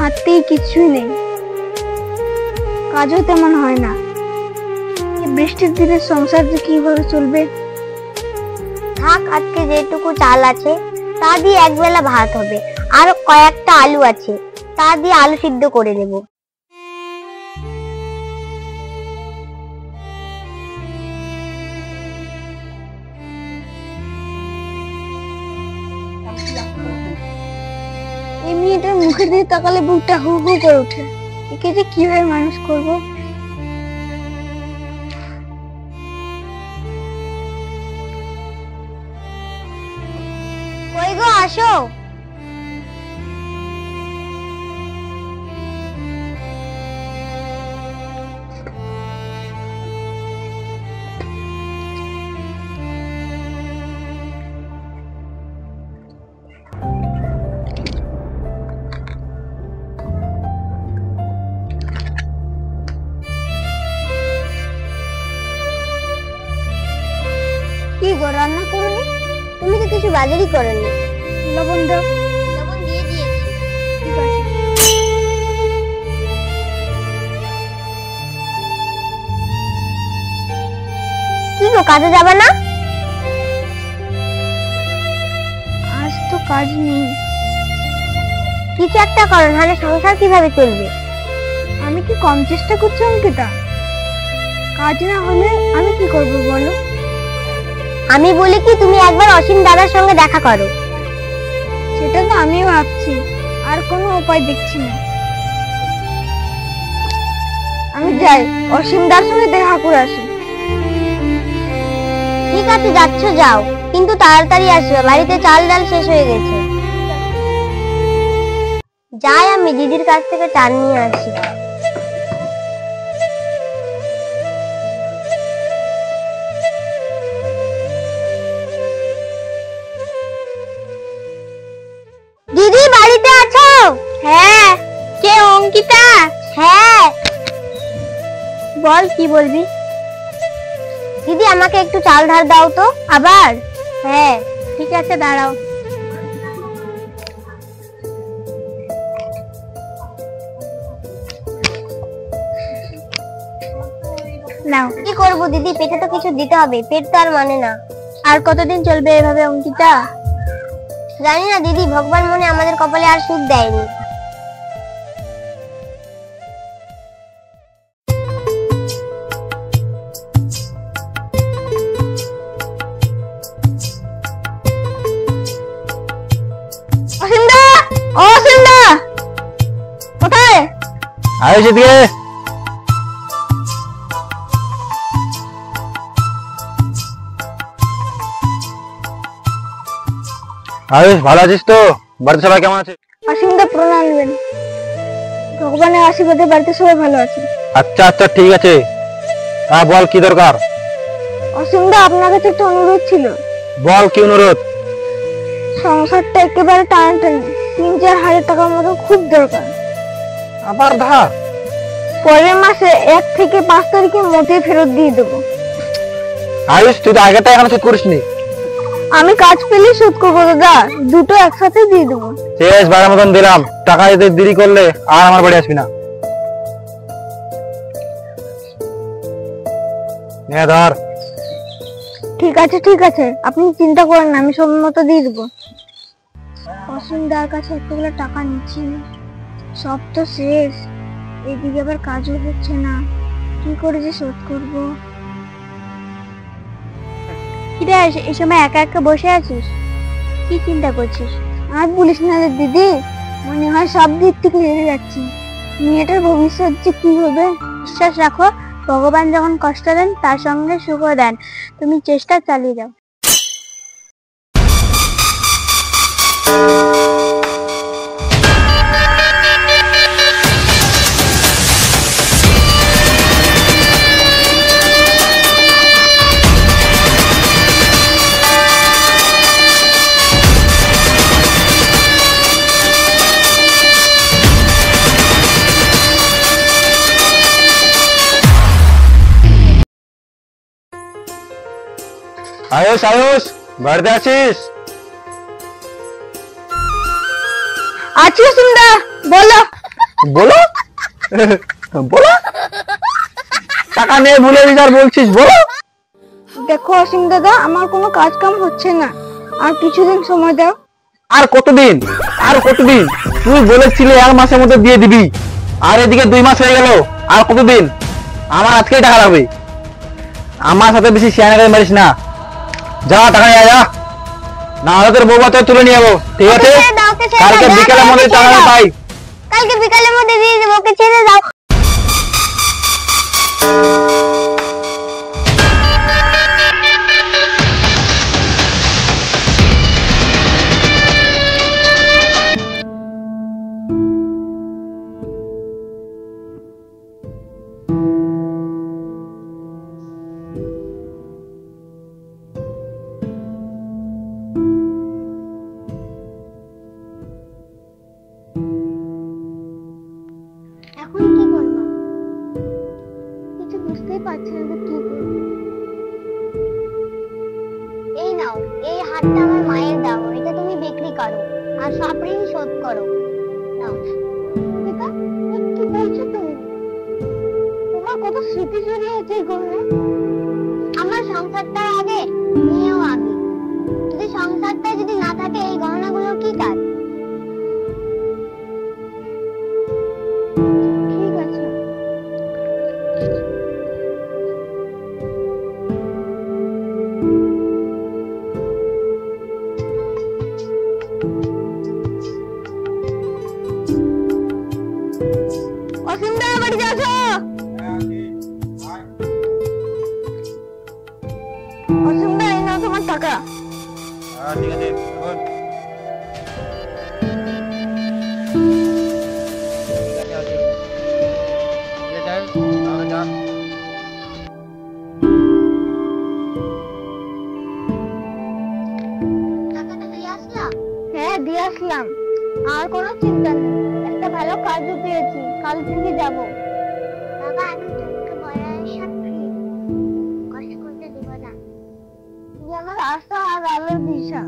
হাতেই কিছুই নেই, কাজও তেমন হয় না। এই বৃষ্টির দিনে সংসার যে কিভাবে চলবে। থাক, আজকে যেটুকু চাল আছে তা দিয়ে একবেলা ভাত হবে, আর কয়েকটা আলু আছে তা দিয়ে আলু সিদ্ধ করে নেব। এই মেয়েটার মুখের দিকে তাকালে বুকটা হু হু করে ওঠে। একে যে কিভাবে মানুষ করব। কই গো, আসো। কি গো, রান্না করনি? তুমি তো কিছু বাজারই করনি। লবণ দাও। লবণ দিয়ে দিয়েছি। ঠিক আছে। কি গো, কাজে যাবে না? আজ তো কাজ নেই। কিছু একটা করো, নাহলে সংসার কিভাবে চলবে? আমি কি কম চেষ্টা করছি অঙ্কিতা? কাজ না হলে আমি কি করব বলো? আমি বলি কি, তুমি একবার অসীম দাদার সঙ্গে দেখা করো। সেটা তো আমিও ভাবছি, আর কোনো উপায় দেখছি না। আমি যাই, অসীম দার সঙ্গে দেখা করে আসি। ঠিক আছে, যাচ্ছ যাও, কিন্তু তাড়াতাড়ি আসবে, বাড়িতে চাল ডাল শেষ হয়ে গেছে। যাই, আমি দিদির কাছ থেকে চাল নিয়ে আসি। দিদি, বাড়িতে আছো? হ্যাঁ। কে, অঙ্কিতা? হ্যাঁ। বল, কি বলবি? দিদি, আমাকে একটু চাল ধার দাও তো। আবার? হ্যাঁ। ঠিক আছে, দাঁড়াও। নাও। কি করবো দিদি, পেটে তো কিছু দিতে হবে, পেট তো আর মানে না। আর কতদিন চলবে এভাবে অঙ্কিতা? জানি না দিদি, ভগবান মনে আমাদের কপালে আর সুখ দেয়নি। অসীমদা, ও অসীমদা, কোথায়? আয়ুষ এদিকে। আয়ুষ, ভালো আছিস তো? বাড়িতে সবাই কেমন আছে? অসীমদা প্রণাম নেবেন। ভগবানের আশীর্বাদে বাড়িতে সবাই ভালো আছে। আচ্ছা আচ্ছা, ঠিক আছে। হ্যাঁ, বল কি দরকার? অসীমদা, আপনার কাছে একটা অনুরোধ ছিল। বল, কি অনুরোধ? সংসারটা একেবারে টানাটানি, ৩-৪ হাজার টাকার মতো খুব দরকার। আবার ধার? পরের মাসে ১ থেকে ৫ তারিখের মধ্যে ফেরত দিয়ে দেবো। আয়ুষ, তুই তো আগেরটা এখনো ঠিক করিসনি। আমি কাজ পেলেই শোধ করবো দাদা, দুটো একসাথে দিয়ে দেবো। শেষ বারের মতন দিলাম, টাকা দিতে দেরি করলে আর আমার বাড়ি আসবি না। নে ধর। ঠিক আছে ঠিক আছে, আপনি চিন্তা করেন না, আমি সময় মতো দিয়ে দেবো। অসীমদার কাছে এতগুলো টাকা নিচ্ছি, সব তো শেষ। এদিকে আবার কাজও হচ্ছে না, কি করে যে শোধ করবো। কিরে, এই সময় একা একা বসে আছিস, কি চিন্তা করছিস? আর বলিস না রে দিদি, মনে হয় সব দিক থেকে হেরে যাচ্ছি। মেয়েটার ভবিষ্যৎ যে কি হবে। বিশ্বাস রাখো, ভগবান যখন কষ্ট দেন তার সঙ্গে সুখও দেন। তুমি চেষ্টা চালিয়ে যাও। আয়ুষ, আয়ুষ, বাড়িতে আছিস? আছি অসীমদা, বলো। বলো বলো, টাকা নিয়ে ভুলে গেছিস আর বলছিস বলো। দেখো অসীম দাদা, আমার কোনো কাজ কাম হচ্ছে না, আর কিছুদিন সময় দাও। আর কতদিন, আর কতদিন? তুই বলেছিলি 1 মাসের মধ্যে দিয়ে দিবি, আর এদিকে 2 মাস হয়ে গেল। আর কতদিন? আমার আজকেই টাকা লাগবে। আমার সাথে বেশি শেয়ার মারিস না, যা টাকা নিয়ে যা, না হলে তোর বউ বাচ্চা তুলে নিয়ে যাবো, ঠিক আছে? ওকে ছেড়ে দাও, ওকে ছেড়ে কালকে দাও, বিকেলের মধ্যে ওকে ছেড়ে টাকা দাও। পাই। কালকে বিকালের মধ্যে দিয়ে দেবো, ওকে ছেড়ে দাও। এখন কি করবো? কিছু বুঝতেই পারছি না যে কি করবো। এই নাও, এই হারটা আমার মায়ের দাও, এটা তুমি বিক্রি করো আর সব ঋণ শোধ করো। নাও। অঙ্কিতা, এ কি বলছো তুমি? তোমার কত স্মৃতি জড়িয়ে আছে এই গহনায়। আমার সংসারটা আগে, নিয়েও আগে। যদি সংসারটা যদি না থাকে, এই গহনাগুলোর কি কাজ? ঠিক আছে। অসীম দা, বাড়িতে আসো। অসীম দা, এই নাও তোমার টাকা। ঠিক আছে, টাকাটা দিয়ে আসলাম। হ্যাঁ, দিয়ে আসলাম। আর কোনো চিন্তা নেই, একটা ভালো কাজও পেয়েছি, কাল থেকে যাবো। বাবা, আমি তোমাকে বড়ার ফ্রি, কষ্ট করতে দেবো না। তুই আমার আশা আর আলোর দিশা।